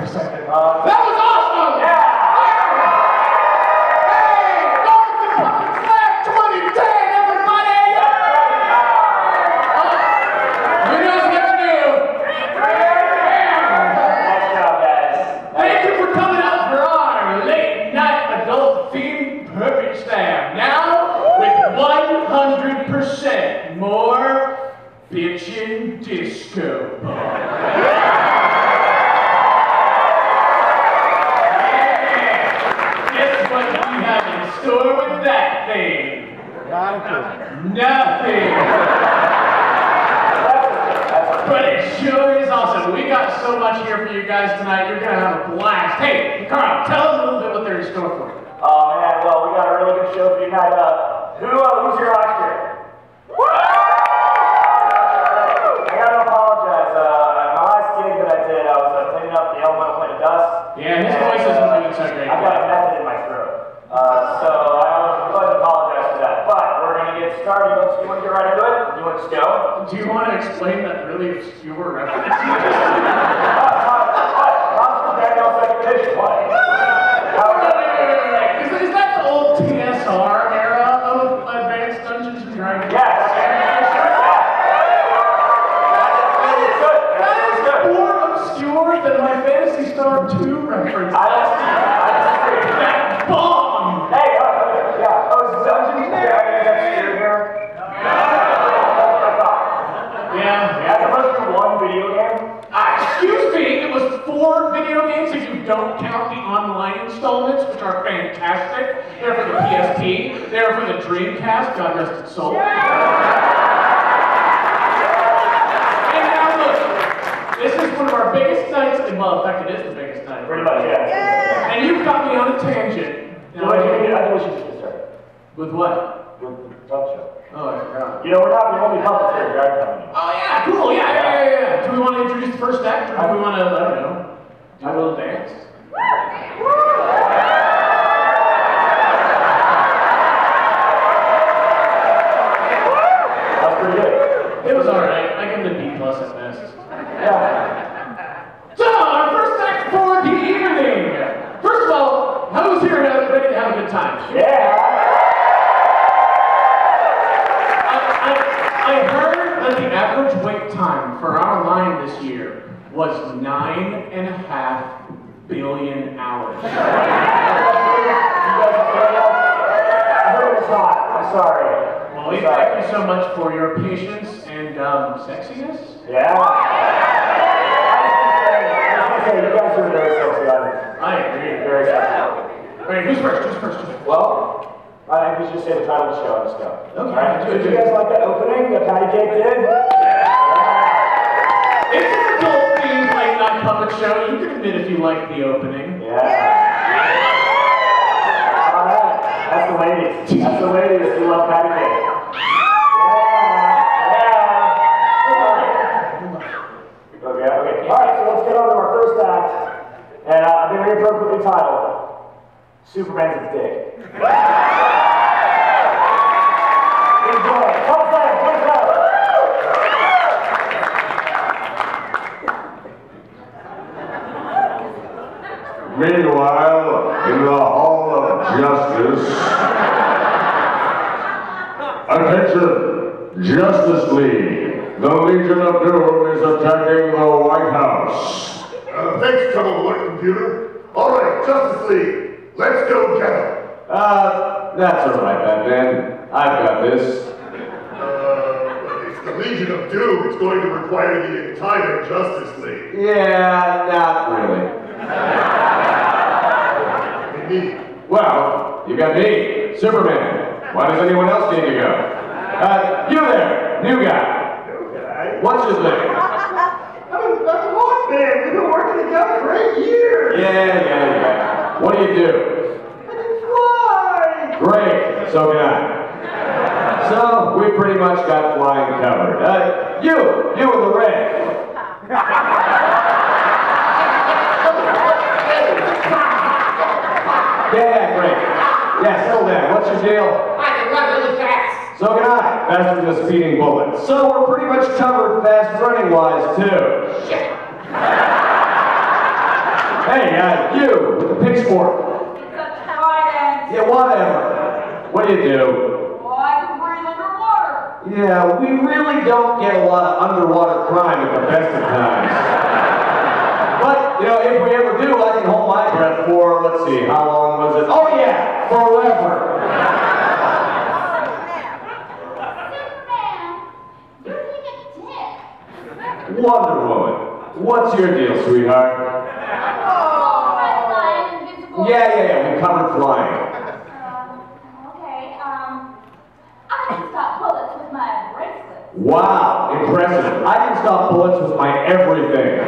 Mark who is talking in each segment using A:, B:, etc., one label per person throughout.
A: for a second. That was awesome!
B: Yeah!
A: Hey! North Republic Flag 2010, everybody! Who knows what to do?
B: Nice job, guys.
A: Thank you for coming out for our late night adult themed perfect slam. Now, with 100% more bitchin' disco ball. Guess what we have in store with that thing? Nothing. But it sure is awesome. We got so much here for you guys tonight. You're gonna have a blast. Hey, Carl, tell them a little bit what they're in store for.
B: Oh man, well we got a really good show for you tonight. Who's here last year? I gotta apologize. My last gig that I did, I was cleaning up the elemental plane of dust.
A: Yeah, his voice isn't doing so great.
B: I've got a method in my throat. So I would like to apologize for that. But we're gonna get started. You want to get right into it? You want to just go?
A: Do you want to explain that really obscure reference? Is that the old TSR era of Advanced Dungeons and Dragons?
B: Yes.
A: That is more obscure than my Phantasy Star 2 reference. That bomb!
B: Hey, yeah. Oh, is Dungeons and Dragons here?
A: Yeah.
B: That's supposed to be one video game?
A: Excuse me, it was 4 video games if you don't count the online installments, which are fantastic. They're for the PSP, they're for the Dreamcast, God rest its soul. And now look, this is one of our biggest nights, well, in fact, it is the biggest night.
B: Pretty much, yeah.
A: And you've got me on a tangent.
B: Now, I think we should just get started.
A: With what?
B: With the puppet show.
A: Oh, I forgot.
B: You know, we're not the only puppets here at DragonCon.
A: Oh, yeah, cool, yeah. Do we want to introduce the first act, or do we want to, I don't know, do a little dance?
B: That's pretty good.
A: It was alright. I give it a B+ at best.
B: Yeah.
A: So, our first act for the evening. First of all, who's here ready to have a good time?
B: Yeah.
A: I heard that the average wait time for our line this year was 9.5 billion hours.
B: I heard it was hot. I'm sorry.
A: Well, we thank you so much for your patience and sexiness.
B: Yeah. I was gonna say, you guys are very sexy audience.
A: I agree.
B: Very sexy.
A: Alright, who's first?
B: Well, I think we should just say the title of the show and let's go.
A: Okay.
B: Right. Did you guys like that opening that Patty Cake did?
A: It's an adult-themed late night puppet show. You can admit if you like the opening.
B: Yeah. Alright. That's the ladies. That's the ladies who love Patty Cake. Okay. Alright, so let's get on to our first act. And I think very appropriately titled Superman's Dick.
C: Meanwhile, in the Hall of Justice, attention, Justice League. The Legion of Doom is attacking the White House.
D: Thanks, Trouble Alert Computer. All right, Justice League, let's go get him.
C: That's all right, Batman. I've got this.
D: It's the Legion of Doom. It's going to require the entire Justice League.
C: Yeah, not really.
D: Me.
C: Well, you got me, Superman. Why does anyone else need to go? You there, new guy.
D: New guy?
C: What's your thing?
D: I'm a boss man. We've been working together for 8 years.
C: Yeah. What do you do?
D: I can fly.
C: Great, so can I. So, we pretty much got flying covered. You in the red. Yeah, great. Yeah, settle down. What's your deal?
A: I can run really fast.
C: So can I. Faster than a speeding bullet. So we're pretty much covered fast running wise too.
A: Shit.
C: Hey, you with the pitchfork.
E: It's a trident.
C: Yeah, whatever. What do you do?
E: Well, I can breathe underwater.
C: Yeah, we really don't get a lot of underwater crime at the best of times. But, you know, if we ever do, I can hold my breath for, let's see, how long was it? Oh yeah, forever. Wonder Woman, what's your deal, sweetheart? Yeah, we covered flying.
E: Okay, I can stop bullets with my bracelet.
C: Wow, impressive. I can stop bullets with my everything.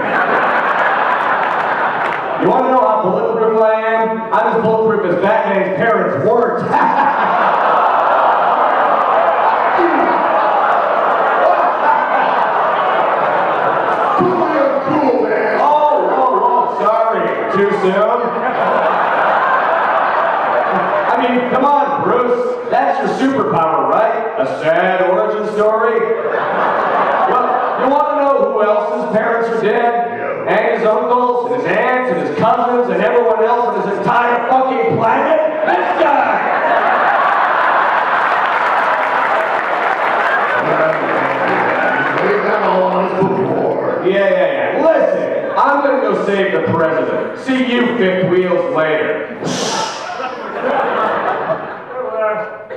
C: You want to know how bulletproof I am? I'm as bulletproof as Batman's parents weren't.
D: Cool, man.
C: Oh, sorry. Too soon? I mean, come on, Bruce. That's your superpower, right? A sad origin story? Well, you want to know who else's parents are dead?
D: Yeah.
C: And his uncles, and his aunts, and his cousins, and everyone else on this entire fucking planet? This guy!
D: Laid that all on us before.
C: Yeah. Listen, I'm gonna go save the president. See you fifth wheels later.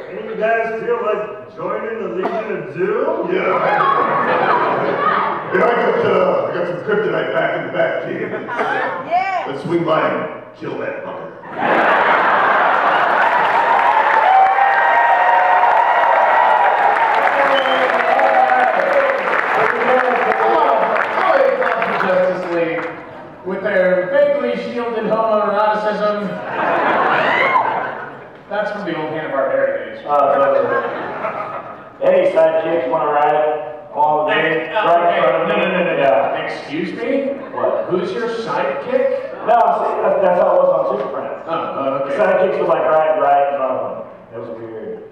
B: Any of you guys feel like joining the Legion of Doom?
D: Yeah, I got some kryptonite back in the back cave.
E: Yeah.
D: Let's swing by and kill that fucker.
A: Justice League, with their vaguely shielded homoeroticism. That's from the old Hanna-Barbera days.
B: Hey, sidekick, you want to ride along with me?
A: Hey,
B: Right in front of me?
A: no.
B: Yeah.
A: Excuse me?
B: What?
A: Who's your sidekick?
B: No, see, that's how it was on Super Friends.
A: Oh,
B: The
A: okay.
B: sidekicks would like ride right in front of them. It was weird.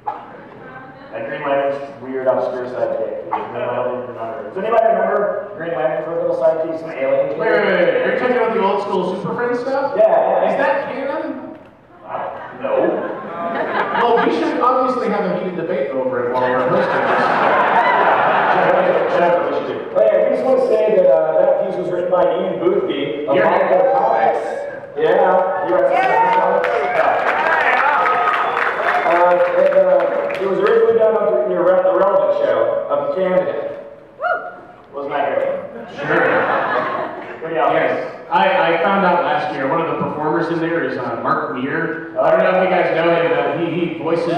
B: Like Green Lantern's weird, obscure sidekick. I don't even remember. Does anybody remember Green Lantern for a little sidekick, some alien kid?
A: Wait. Are you talking about the old school Super Friends stuff?
B: Yeah.
A: Is that canon?
B: No.
A: Well, we should obviously have a heated debate over it while we're hosting this.
B: Hey, we just want to say that that piece was written by Ian Boothby of
A: You're
B: Marvel Comics. Yeah, he writes comics. It was originally done on the Relevant show of Candidate. Wasn't that great?
A: Sure. Yes. I found out last year one of the performers in there is Mark Meir. I don't know if you guys know him, but he voices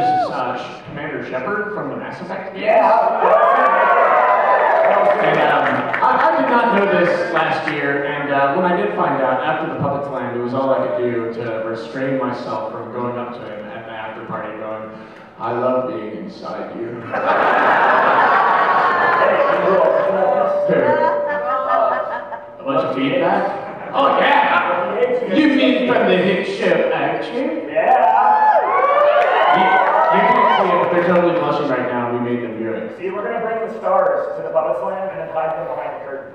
A: Commander Shepard from the Mass Effect games. And I did not know this last year, and when I did find out after the public land, it was all I could do to restrain myself from going up to him at the after party going, I love being inside you. A bunch of feedback? Oh yeah! You mean from the hit show Action?
B: Yeah.
A: You can't see it, but they're totally blushing right now. We made them do it.
B: See, we're gonna bring the stars to the Bubba Slam and then hide them behind the curtain.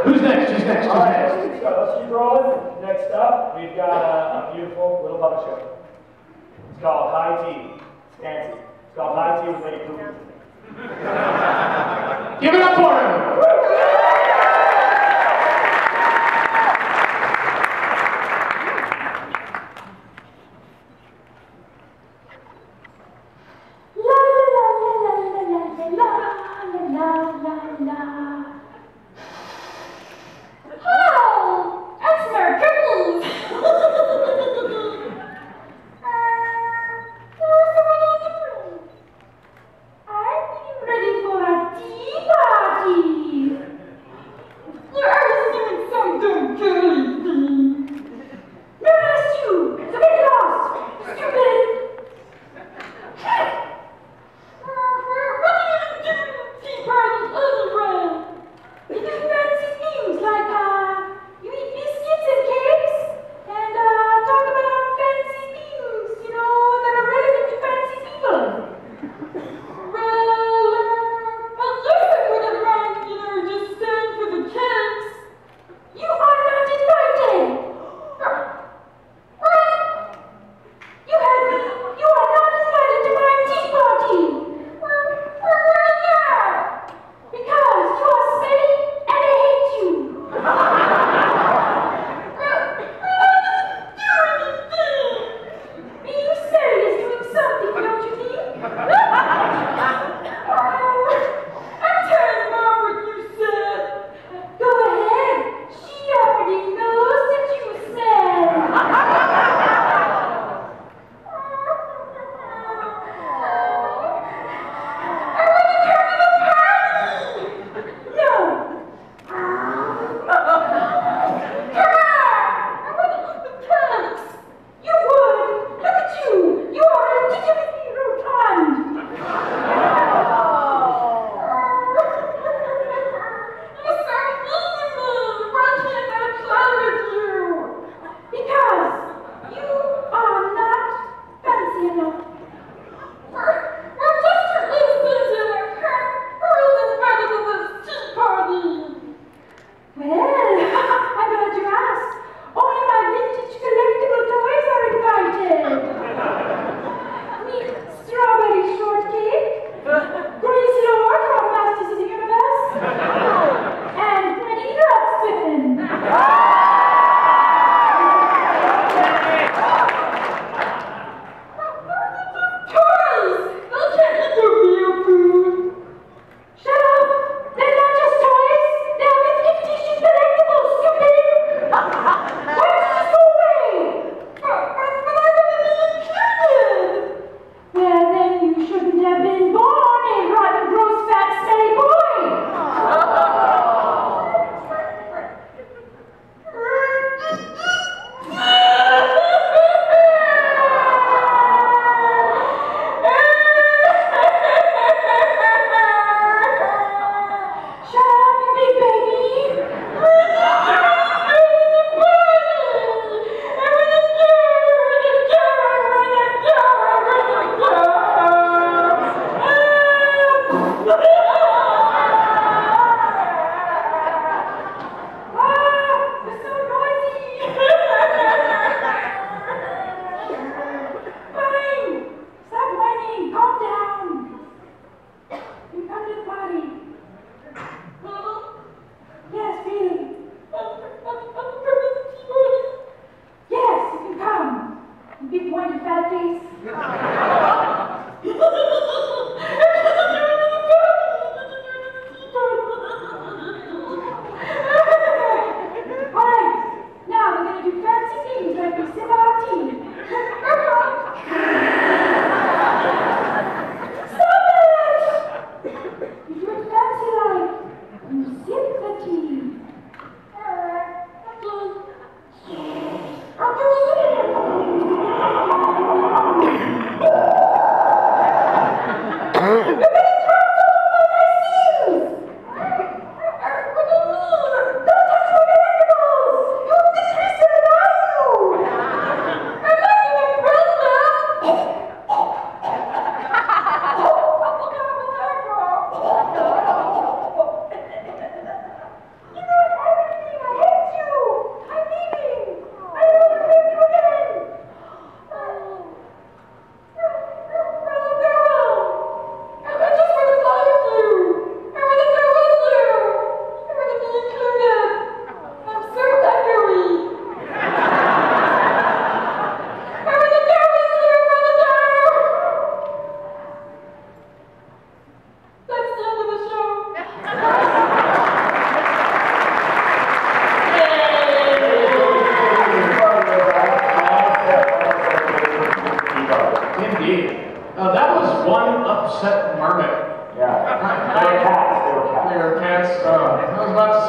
A: Who's next? Who's next?
B: All right, let's keep rolling. Next up, we've got a beautiful little puppet show. It's called High Tea. It's fancy. It's called High Tea with Lady Pooh.
A: Give it up for him!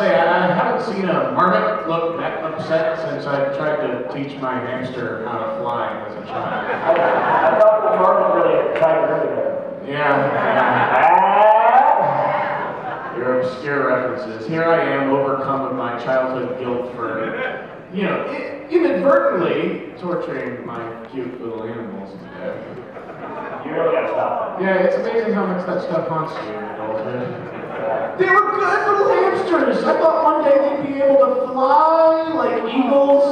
A: say, I haven't seen a marmot look that upset since I tried to teach my hamster how to fly as a child.
B: I thought the marmot really tried earlier.
A: Yeah. Your obscure references. Here I am, overcome with my childhood guilt for, you know, inadvertently torturing my cute little animals to death.
B: You really gotta stop that.
A: Yeah, it's amazing how much that stuff haunts you in adulthood. They were good little hamsters. I thought one day they'd be able to fly like eagles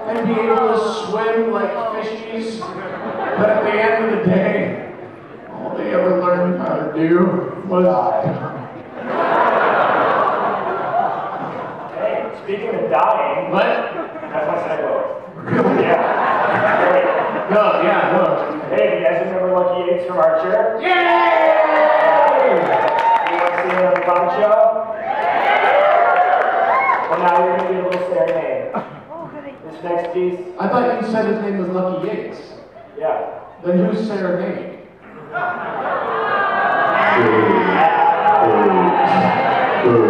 A: and be able to swim like fishies. But at the end of the day, all they ever learned how to do was die.
B: Hey, speaking of dying,
A: What?
B: that's my segue.
A: Really?
B: Yeah. Great.
A: No, yeah, no.
B: Hey, you guys remember Lucky Yates from Archer?
A: Yay!
B: You want to see him on the puppet show? Well, now you're going to get a little serenade. This next piece,
A: I thought you said his name was Lucky Yates.
B: yeah.
A: Then who's Serenade?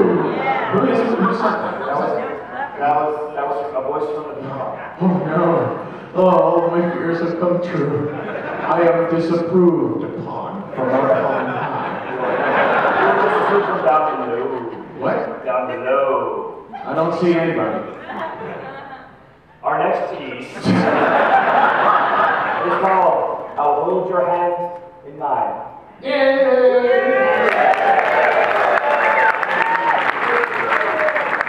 A: Who said that?
B: That was a voice from the top.
A: Oh no. Oh, all my fears have come true. I am disapproved upon from on high.
B: This is from down below.
A: What?
B: Down below.
A: I don't see anybody.
B: Our next piece is called I'll Hold Your Hand in Mine.
A: Yay!